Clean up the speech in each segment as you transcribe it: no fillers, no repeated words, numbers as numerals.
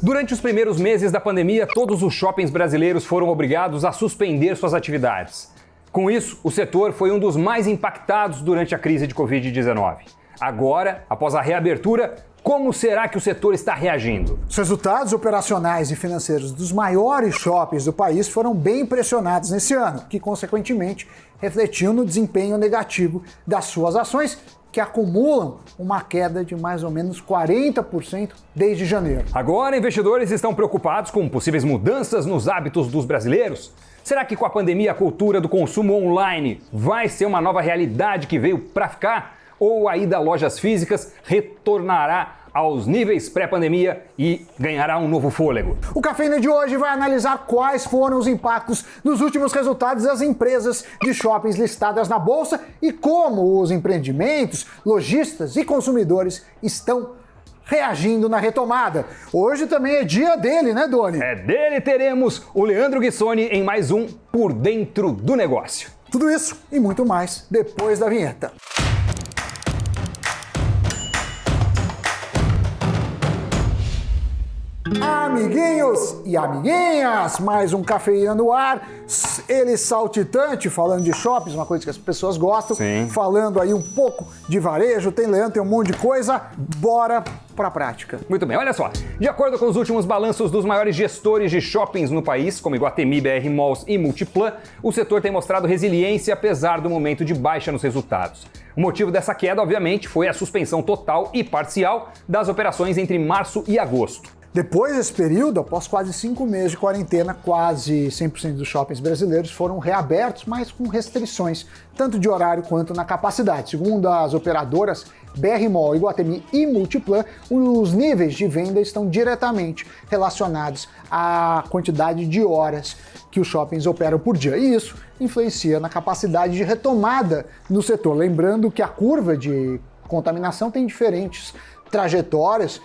Durante os primeiros meses da pandemia, todos os shoppings brasileiros foram obrigados a suspender suas atividades. Com isso, o setor foi um dos mais impactados durante a crise de Covid-19. Agora, após a reabertura, como será que o setor está reagindo? Os resultados operacionais e financeiros dos maiores shoppings do país foram bem pressionados nesse ano, que consequentemente refletiu no desempenho negativo das suas ações, que acumulam uma queda de mais ou menos 40% desde janeiro. Agora, investidores estão preocupados com possíveis mudanças nos hábitos dos brasileiros? Será que com a pandemia a cultura do consumo online vai ser uma nova realidade que veio para ficar? Ou a ida a lojas físicas retornará aos níveis pré-pandemia e ganhará um novo fôlego? O Cafeína de hoje vai analisar quais foram os impactos dos últimos resultados das empresas de shoppings listadas na Bolsa e como os empreendimentos, lojistas e consumidores estão reagindo na retomada. Hoje também é dia dele, né, Doni? É dele, teremos o Leandro Guissoni em mais um Por Dentro do Negócio. Tudo isso e muito mais depois da vinheta. Amiguinhos e amiguinhas, mais um Cafeína no ar, ele saltitante, falando de shoppings, uma coisa que as pessoas gostam, Sim. Falando aí um pouco de varejo, tem Leandro, tem um monte de coisa, bora pra prática. Muito bem, olha só, de acordo com os últimos balanços dos maiores gestores de shoppings no país, como Iguatemi, BR Malls e Multiplan, o setor tem mostrado resiliência apesar do momento de baixa nos resultados. O motivo dessa queda, obviamente, foi a suspensão total e parcial das operações entre março e agosto. Depois desse período, após quase 5 meses de quarentena, quase 100% dos shoppings brasileiros foram reabertos, mas com restrições, tanto de horário quanto na capacidade. Segundo as operadoras BR Mall, Iguatemi e Multiplan, os níveis de venda estão diretamente relacionados à quantidade de horas que os shoppings operam por dia. E isso influencia na capacidade de retomada no setor. Lembrando que a curva de contaminação tem diferentes trajetórias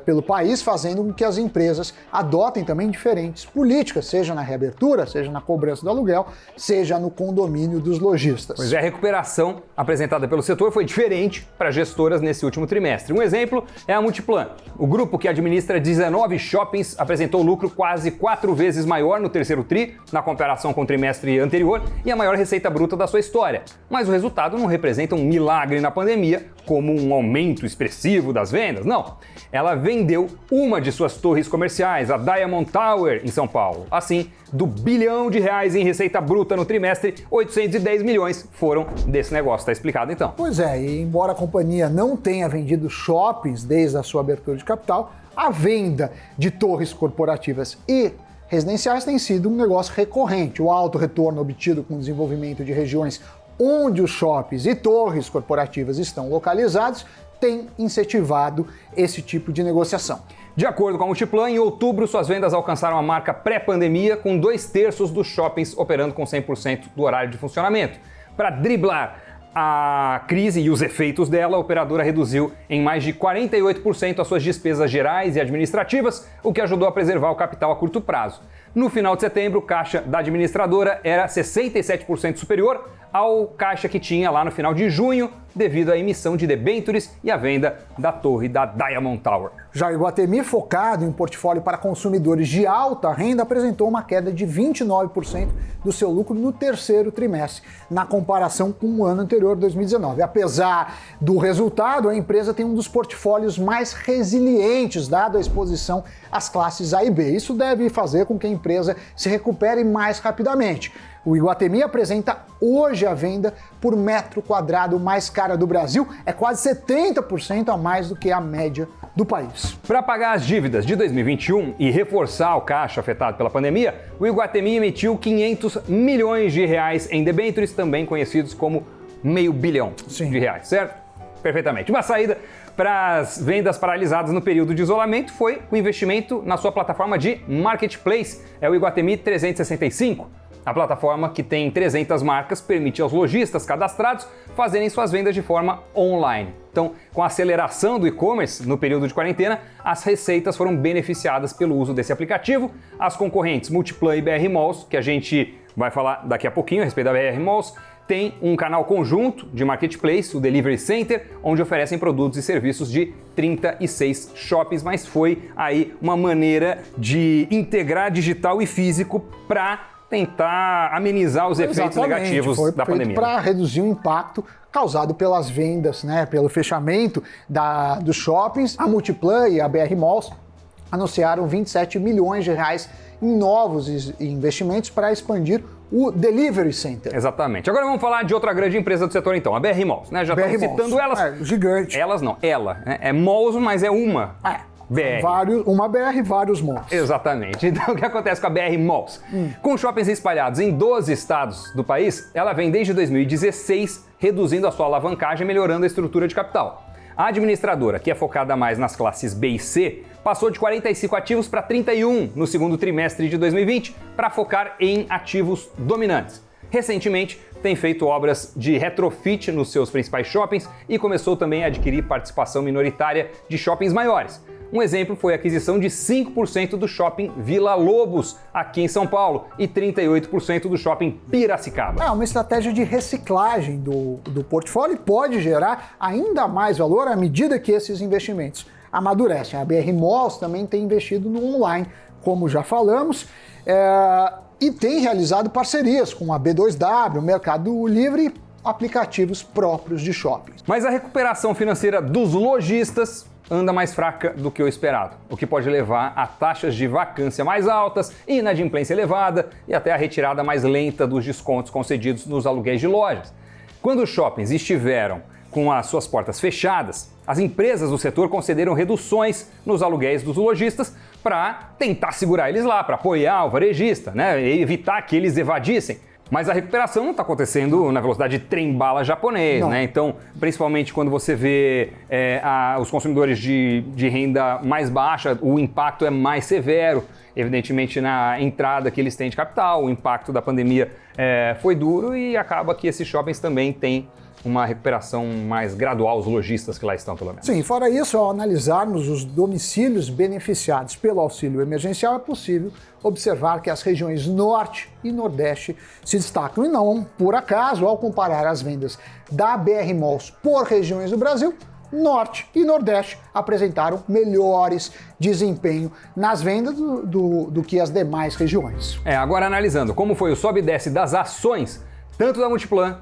pelo país, fazendo com que as empresas adotem também diferentes políticas, seja na reabertura, seja na cobrança do aluguel, seja no condomínio dos lojistas. Pois é, a recuperação apresentada pelo setor foi diferente para gestoras nesse último trimestre. Um exemplo é a Multiplan. O grupo que administra 19 shoppings apresentou lucro quase 4 vezes maior no terceiro tri, na comparação com o trimestre anterior, e a maior receita bruta da sua história. Mas o resultado não representa um milagre na pandemia, como um aumento expressivo das vendas, não. Ela vendeu uma de suas torres comerciais, a Diamond Tower, em São Paulo. Assim, do R$1 bilhão em receita bruta no trimestre, 810 milhões foram desse negócio. Tá explicado então? Pois é, e embora a companhia não tenha vendido shoppings desde a sua abertura de capital, a venda de torres corporativas e residenciais tem sido um negócio recorrente. O alto retorno obtido com o desenvolvimento de regiões onde os shoppings e torres corporativas estão localizados tem incentivado esse tipo de negociação. De acordo com a Multiplan, em outubro suas vendas alcançaram a marca pré-pandemia, com 2/3 dos shoppings operando com 100% do horário de funcionamento. Para driblar a crise e os efeitos dela, a operadora reduziu em mais de 48% as suas despesas gerais e administrativas, o que ajudou a preservar o capital a curto prazo. No final de setembro, o caixa da administradora era 67% superior ao caixa que tinha lá no final de junho, devido à emissão de debêntures e à venda da torre da Diamond Tower. Já o Iguatemi, focado em portfólio para consumidores de alta renda, apresentou uma queda de 29% do seu lucro no terceiro trimestre, na comparação com o ano anterior, 2019. Apesar do resultado, a empresa tem um dos portfólios mais resilientes, dado a exposição às classes A e B. Isso deve fazer com que a empresa se recupere mais rapidamente. O Iguatemi apresenta hoje a venda por metro quadrado mais cara do Brasil, é quase 70% a mais do que a média do país. Para pagar as dívidas de 2021 e reforçar o caixa afetado pela pandemia, o Iguatemi emitiu R$500 milhões em debêntures, também conhecidos como R$500 milhão de reais, certo? Perfeitamente. Uma saída para as vendas paralisadas no período de isolamento foi o investimento na sua plataforma de marketplace, é o Iguatemi 365. A plataforma, que tem 300 marcas, permite aos lojistas cadastrados fazerem suas vendas de forma online. Então, com a aceleração do e-commerce no período de quarentena, as receitas foram beneficiadas pelo uso desse aplicativo. As concorrentes Multiplan e BR Malls, que a gente vai falar daqui a pouquinho a respeito da BR Malls, tem um canal conjunto de marketplace, o Delivery Center, onde oferecem produtos e serviços de 36 shoppings, mas foi aí uma maneira de integrar digital e físico para tentar amenizar os efeitos negativos da pandemia. Para reduzir o impacto causado pelas vendas, né, pelo fechamento dos shoppings. A Multiplan e a BR Malls anunciaram 27 milhões de reais em novos investimentos para expandir o Delivery Center. Exatamente. Agora vamos falar de outra grande empresa do setor então, a BR Malls, né? Já estamos citando elas. Gigante. Elas não, ela, né? É Malls, mas é uma BR. Uma BR, vários malls. Exatamente. Então o que acontece com a BR Malls? Com shoppings espalhados em 12 estados do país, ela vem desde 2016 reduzindo a sua alavancagem e melhorando a estrutura de capital. A administradora, que é focada mais nas classes B e C, passou de 45 ativos para 31 no segundo trimestre de 2020 para focar em ativos dominantes. Recentemente, tem feito obras de retrofit nos seus principais shoppings e começou também a adquirir participação minoritária de shoppings maiores. Um exemplo foi a aquisição de 5% do shopping Vila Lobos, aqui em São Paulo, e 38% do shopping Piracicaba. É uma estratégia de reciclagem do portfólio e pode gerar ainda mais valor à medida que esses investimentos amadurecem. A BR Malls também tem investido no online, como já falamos, e tem realizado parcerias com a B2W, Mercado Livre e aplicativos próprios de shopping. Mas a recuperação financeira dos lojistas anda mais fraca do que o esperado, o que pode levar a taxas de vacância mais altas, inadimplência elevada e até a retirada mais lenta dos descontos concedidos nos aluguéis de lojas. Quando os shoppings estiveram com as suas portas fechadas, as empresas do setor concederam reduções nos aluguéis dos lojistas para tentar segurar eles lá, para apoiar o varejista, né, e evitar que eles evadissem. Mas a recuperação não está acontecendo na velocidade de trem-bala japonês, né? Então, principalmente quando você vê os consumidores de renda mais baixa, o impacto é mais severo. Evidentemente, na entrada que eles têm de capital, o impacto da pandemia foi duro e acaba que esses shoppings também têm uma recuperação mais gradual, os lojistas que lá estão, pelo menos. Sim, fora isso, ao analisarmos os domicílios beneficiados pelo auxílio emergencial, é possível observar que as regiões Norte e Nordeste se destacam. E não por acaso, ao comparar as vendas da BR Malls por regiões do Brasil, Norte e Nordeste apresentaram melhores desempenho nas vendas do que as demais regiões. Agora analisando como foi o sobe e desce das ações, tanto da Multiplan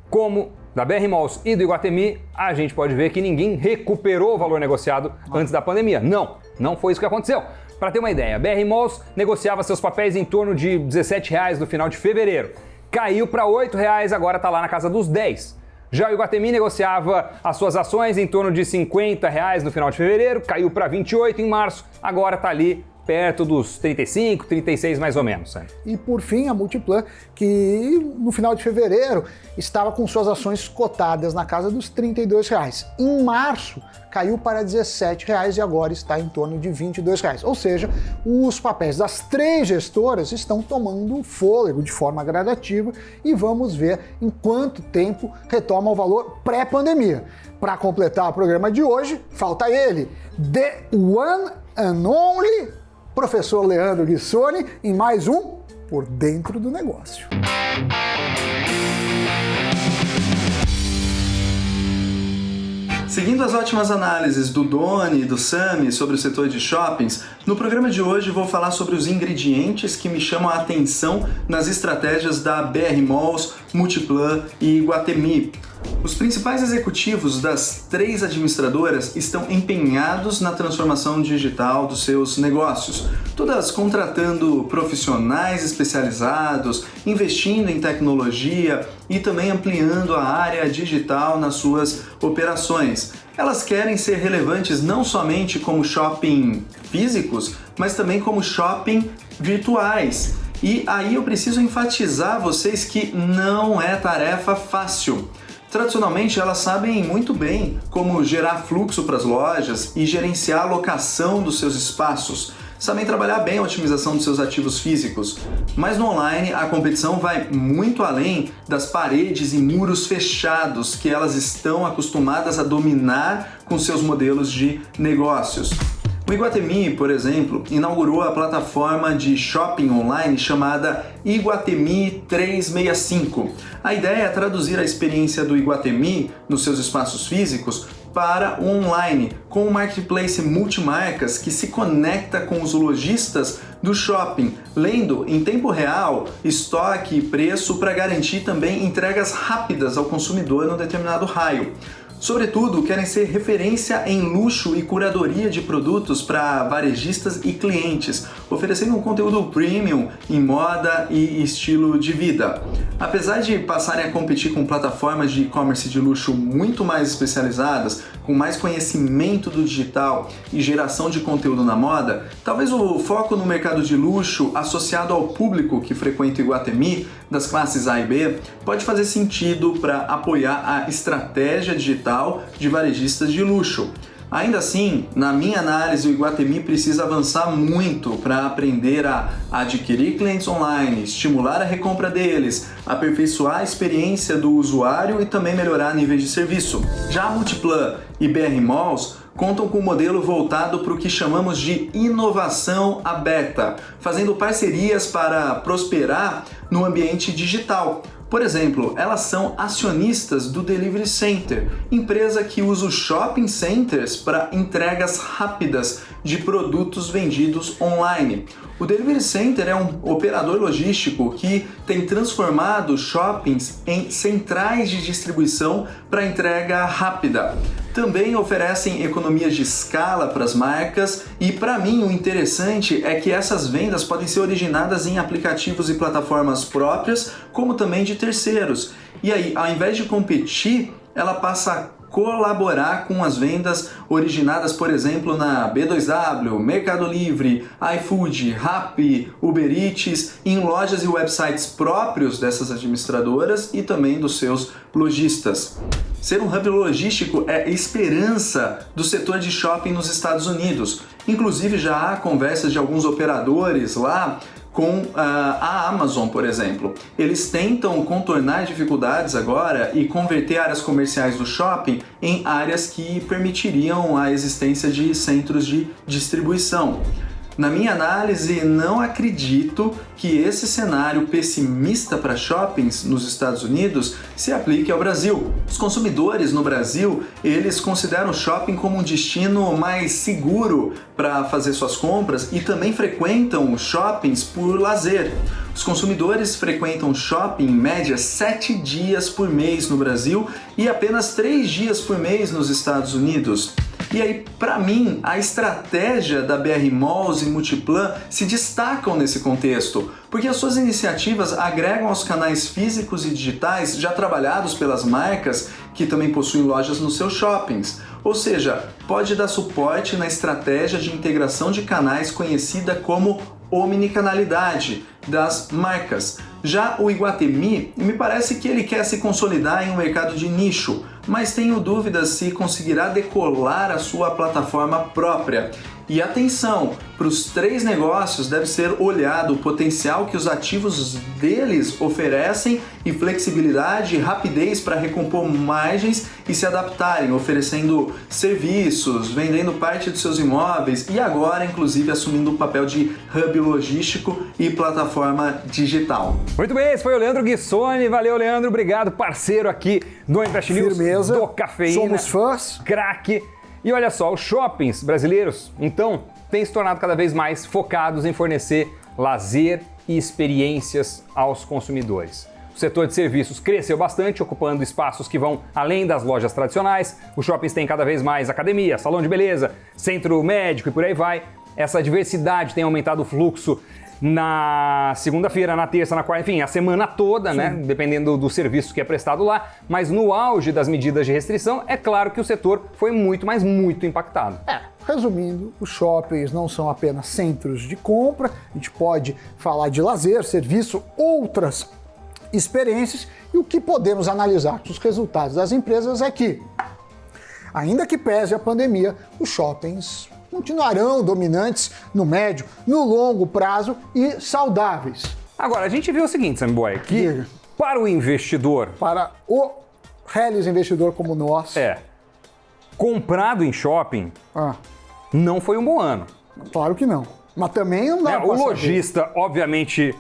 como da BR Malls e do Iguatemi, a gente pode ver que ninguém recuperou o valor negociado antes da pandemia. Não foi isso que aconteceu. Para ter uma ideia, a BR Malls negociava seus papéis em torno de R$17 no final de fevereiro. Caiu para R$8, agora está lá na casa dos 10. Já o Iguatemi negociava as suas ações em torno de R$50 no final de fevereiro, caiu para 28 em março, agora está ali perto dos 35, 36 mais ou menos. Né? E por fim, a Multiplan, que no final de fevereiro estava com suas ações cotadas na casa dos R$32. Em março, caiu para R$17 e agora está em torno de R$22. Ou seja, os papéis das três gestoras estão tomando fôlego de forma gradativa e vamos ver em quanto tempo retoma o valor pré-pandemia. Para completar o programa de hoje, falta ele, The One and Only Professor Leandro Guissoni, em mais um Por Dentro do Negócio. Seguindo as ótimas análises do Doni e do Sami sobre o setor de shoppings, no programa de hoje vou falar sobre os ingredientes que me chamam a atenção nas estratégias da BR Malls, Multiplan e Iguatemi. Os principais executivos das três administradoras estão empenhados na transformação digital dos seus negócios, todas contratando profissionais especializados, investindo em tecnologia e também ampliando a área digital nas suas operações. Elas querem ser relevantes não somente como shopping físicos, mas também como shopping virtuais. E aí eu preciso enfatizar a vocês que não é tarefa fácil. Tradicionalmente, elas sabem muito bem como gerar fluxo para as lojas e gerenciar a locação dos seus espaços. Sabem trabalhar bem a otimização dos seus ativos físicos. Mas no online, a competição vai muito além das paredes e muros fechados que elas estão acostumadas a dominar com seus modelos de negócios. O Iguatemi, por exemplo, inaugurou a plataforma de shopping online chamada Iguatemi 365. A ideia é traduzir a experiência do Iguatemi nos seus espaços físicos para o online, com um marketplace multimarcas que se conecta com os lojistas do shopping, lendo em tempo real estoque e preço para garantir também entregas rápidas ao consumidor no determinado raio. Sobretudo, querem ser referência em luxo e curadoria de produtos para varejistas e clientes, oferecendo um conteúdo premium em moda e estilo de vida. Apesar de passarem a competir com plataformas de e-commerce de luxo muito mais especializadas, com mais conhecimento do digital e geração de conteúdo na moda, talvez o foco no mercado de luxo associado ao público que frequenta o Iguatemi, das classes A e B, pode fazer sentido para apoiar a estratégia digital de varejistas de luxo. Ainda assim, na minha análise, o Iguatemi precisa avançar muito para aprender a adquirir clientes online, estimular a recompra deles, aperfeiçoar a experiência do usuário e também melhorar níveis de serviço. Já a Multiplan e BR Malls contam com um modelo voltado para o que chamamos de inovação aberta, fazendo parcerias para prosperar no ambiente digital. Por exemplo, elas são acionistas do Delivery Center, empresa que usa os shopping centers para entregas rápidas de produtos vendidos online. O Delivery Center é um operador logístico que tem transformado shoppings em centrais de distribuição para entrega rápida. Também oferecem economias de escala para as marcas e, para mim, o interessante é que essas vendas podem ser originadas em aplicativos e plataformas próprias, como também de terceiros. E aí, ao invés de competir, ela passa a colaborar com as vendas originadas, por exemplo, na B2W, Mercado Livre, iFood, Rappi, Uber Eats, em lojas e websites próprios dessas administradoras e também dos seus lojistas. Ser um hub logístico é esperança do setor de shopping nos Estados Unidos. Inclusive já há conversas de alguns operadores lá com a Amazon, por exemplo. Eles tentam contornar dificuldades agora e converter áreas comerciais do shopping em áreas que permitiriam a existência de centros de distribuição. Na minha análise, não acredito que esse cenário pessimista para shoppings nos Estados Unidos se aplique ao Brasil. Os consumidores no Brasil, eles consideram o shopping como um destino mais seguro para fazer suas compras e também frequentam os shoppings por lazer. Os consumidores frequentam shopping em média 7 dias por mês no Brasil e apenas 3 dias por mês nos Estados Unidos. E aí, para mim, a estratégia da BR Malls e Multiplan se destacam nesse contexto, porque as suas iniciativas agregam aos canais físicos e digitais já trabalhados pelas marcas que também possuem lojas nos seus shoppings. Ou seja, pode dar suporte na estratégia de integração de canais conhecida como omnicanalidade das marcas. Já o Iguatemi, me parece que ele quer se consolidar em um mercado de nicho, mas tenho dúvidas se conseguirá decolar a sua plataforma própria. E atenção, para os 3 negócios deve ser olhado o potencial que os ativos deles oferecem e flexibilidade e rapidez para recompor margens e se adaptarem, oferecendo serviços, vendendo parte dos seus imóveis e agora, inclusive, assumindo o papel de hub logístico e plataforma digital. Muito bem, esse foi o Leandro Guissoni. Valeu, Leandro. Obrigado, parceiro aqui do Invest News, Firmeza. do Cafeína. Somos fãs. Craque. E olha só, os shoppings brasileiros, então, têm se tornado cada vez mais focados em fornecer lazer e experiências aos consumidores. O setor de serviços cresceu bastante, ocupando espaços que vão além das lojas tradicionais. Os shoppings têm cada vez mais academia, salão de beleza, centro médico e por aí vai. Essa diversidade tem aumentado o fluxo na segunda-feira, na terça, na quarta, enfim, a semana toda, né? Dependendo do serviço que é prestado lá. Mas no auge das medidas de restrição, é claro que o setor foi muito impactado. Resumindo, os shoppings não são apenas centros de compra, a gente pode falar de lazer, serviço, outras experiências, e o que podemos analisar dos resultados das empresas é que, ainda que pese a pandemia, os shoppings continuarão dominantes no médio, no longo prazo e saudáveis. Agora, a gente viu o seguinte, Sammy Boy, que para o investidor... Para o reles investidor como nós... comprado em shopping não foi um bom ano. Claro que não. Mas também não dá O lojista, obviamente,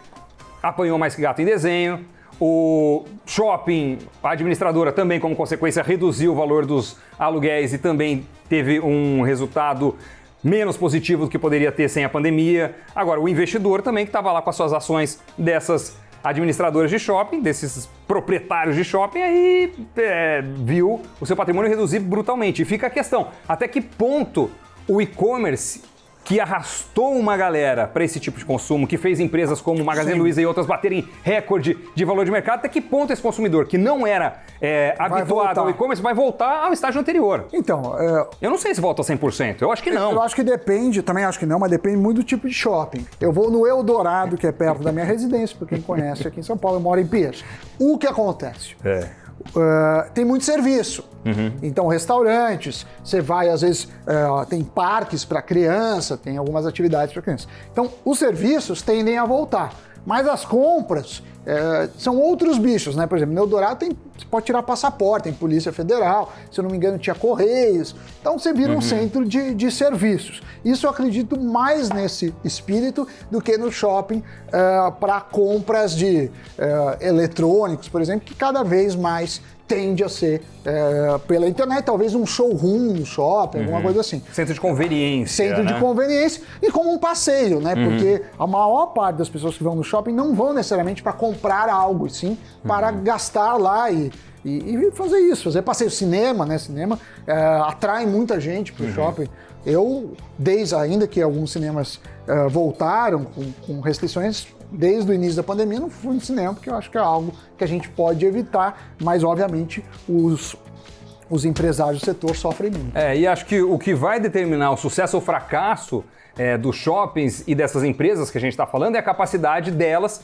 apanhou mais que gato em desenho. O shopping, a administradora também, como consequência, reduziu o valor dos aluguéis e também teve um resultado menos positivo do que poderia ter sem a pandemia. Agora, o investidor também, que estava lá com as suas ações dessas administradoras de shopping, desses proprietários de shopping, aí viu o seu patrimônio reduzir brutalmente. E fica a questão, até que ponto o e-commerce, que arrastou uma galera para esse tipo de consumo, que fez empresas como Magazine Luiza e outras baterem recorde de valor de mercado, até que ponto esse consumidor, que não era habituado ao e-commerce, vai voltar ao estágio anterior? Então... Eu não sei se volta a 100%, eu acho que não. Eu acho que depende, também acho que não, mas depende muito do tipo de shopping. Eu vou no Eldorado, que é perto da minha residência, para quem conhece aqui em São Paulo, eu moro em Pinheiros. O que acontece? Tem muito serviço. Então, restaurantes, você vai, às vezes, tem parques para criança, tem algumas atividades para criança. Então, os serviços tendem a voltar. Mas as compras são outros bichos, né? Por exemplo, no Eldorado você pode tirar passaporte, tem Polícia Federal, se eu não me engano tinha Correios. Então você vira um centro de serviços. Isso eu acredito mais nesse espírito do que no shopping para compras de eletrônicos, por exemplo, que cada vez mais tende a ser pela internet, talvez um showroom no shopping, alguma coisa assim. Centro de conveniência. Centro de conveniência e como um passeio, né? Porque a maior parte das pessoas que vão no shopping não vão necessariamente para comprar algo, e sim para gastar lá e fazer isso, fazer passeio. Cinema, né? Cinema atrai muita gente para o shopping. Eu, desde ainda que alguns cinemas voltaram com restrições, desde o início da pandemia não fui no cinema, porque eu acho que é algo que a gente pode evitar, mas obviamente os empresários do setor sofrem muito. E acho que o que vai determinar o sucesso ou fracasso dos shoppings e dessas empresas que a gente está falando é a capacidade delas,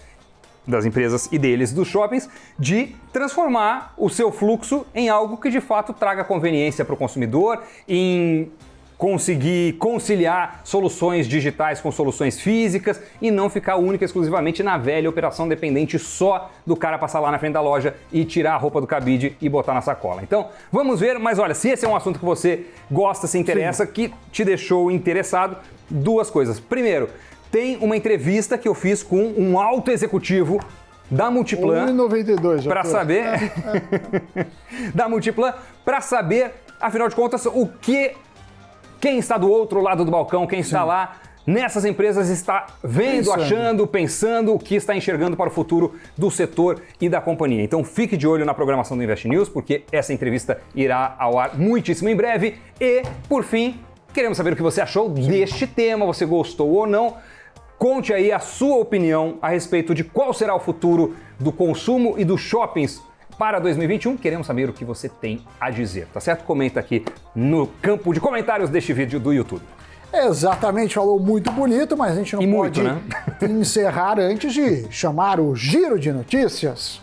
das empresas e deles, dos shoppings, de transformar o seu fluxo em algo que de fato traga conveniência para o consumidor, em conseguir conciliar soluções digitais com soluções físicas e não ficar única e exclusivamente na velha operação dependente só do cara passar lá na frente da loja e tirar a roupa do cabide e botar na sacola. Então, vamos ver, mas olha, se esse é um assunto que você gosta, se interessa, que te deixou interessado, duas coisas. Primeiro, tem uma entrevista que eu fiz com um alto executivo da Multiplan 1,92 para saber da Multiplan para saber, afinal de contas, quem está do outro lado do balcão, quem está lá nessas empresas está vendo, achando, pensando o que está enxergando para o futuro do setor e da companhia. Então fique de olho na programação do Invest News, porque essa entrevista irá ao ar muitíssimo em breve. E, por fim, queremos saber o que você achou deste tema, você gostou ou não. Conte aí a sua opinião a respeito de qual será o futuro do consumo e dos shoppings para 2021, queremos saber o que você tem a dizer, tá certo? Comenta aqui no campo de comentários deste vídeo do YouTube. Exatamente, falou muito bonito, mas a gente não pode encerrar antes de chamar o Giro de Notícias.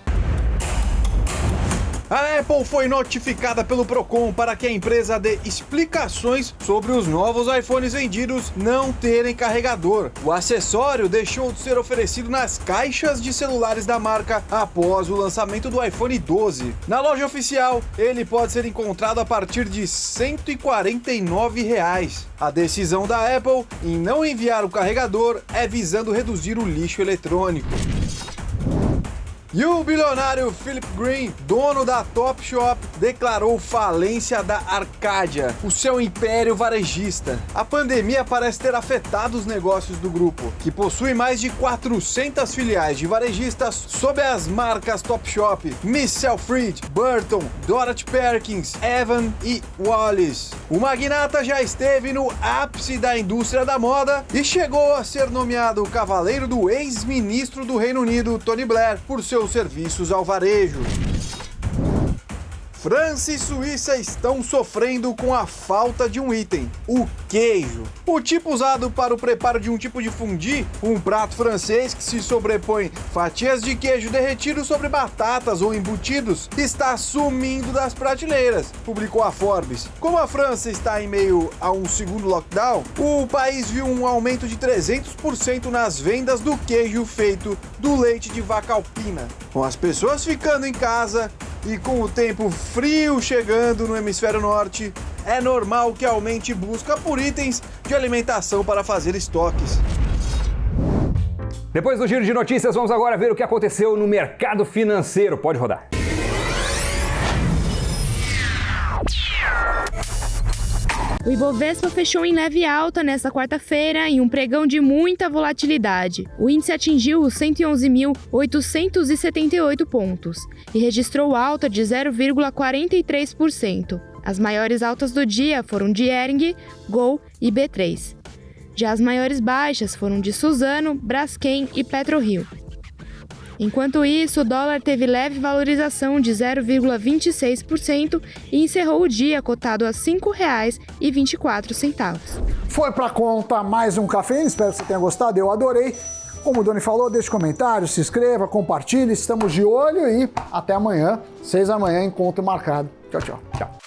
A Apple foi notificada pelo Procon para que a empresa dê explicações sobre os novos iPhones vendidos não terem carregador. O acessório deixou de ser oferecido nas caixas de celulares da marca após o lançamento do iPhone 12. Na loja oficial, ele pode ser encontrado a partir de R$ 149. A decisão da Apple em não enviar o carregador é visando reduzir o lixo eletrônico. E o bilionário Philip Green, dono da Topshop, declarou falência da Arcadia, o seu império varejista. A pandemia parece ter afetado os negócios do grupo, que possui mais de 400 filiais de varejistas sob as marcas Topshop, Miss Selfridge, Burton, Dorothy Perkins, Evan e Wallis. O magnata já esteve no ápice da indústria da moda e chegou a ser nomeado cavaleiro do ex-ministro do Reino Unido, Tony Blair, por seus serviços ao varejo. França e Suíça estão sofrendo com a falta de um item, o queijo. O tipo usado para o preparo de um tipo de fondue, um prato francês que se sobrepõe fatias de queijo derretido sobre batatas ou embutidos, está sumindo das prateleiras, publicou a Forbes. Como a França está em meio a um segundo lockdown, o país viu um aumento de 300% nas vendas do queijo feito do leite de vaca alpina. Com as pessoas ficando em casa e com o tempo frio chegando no hemisfério norte, é normal que aumente busca por itens de alimentação para fazer estoques. Depois do giro de notícias, vamos agora ver o que aconteceu no mercado financeiro. Pode rodar. O Ibovespa fechou em leve alta nesta quarta-feira em um pregão de muita volatilidade. O índice atingiu os 111.878 pontos e registrou alta de 0,43%. As maiores altas do dia foram de Hering, Gol e B3. Já as maiores baixas foram de Suzano, Braskem e PetroRio. Enquanto isso, o dólar teve leve valorização de 0,26% e encerrou o dia cotado a R$ 5,24. Foi pra conta mais um Cafeína, espero que você tenha gostado, eu adorei. Como o Doni falou, deixe comentários, se inscreva, compartilhe, estamos de olho e até amanhã, 6 da manhã, encontro marcado. Tchau, tchau. Tchau.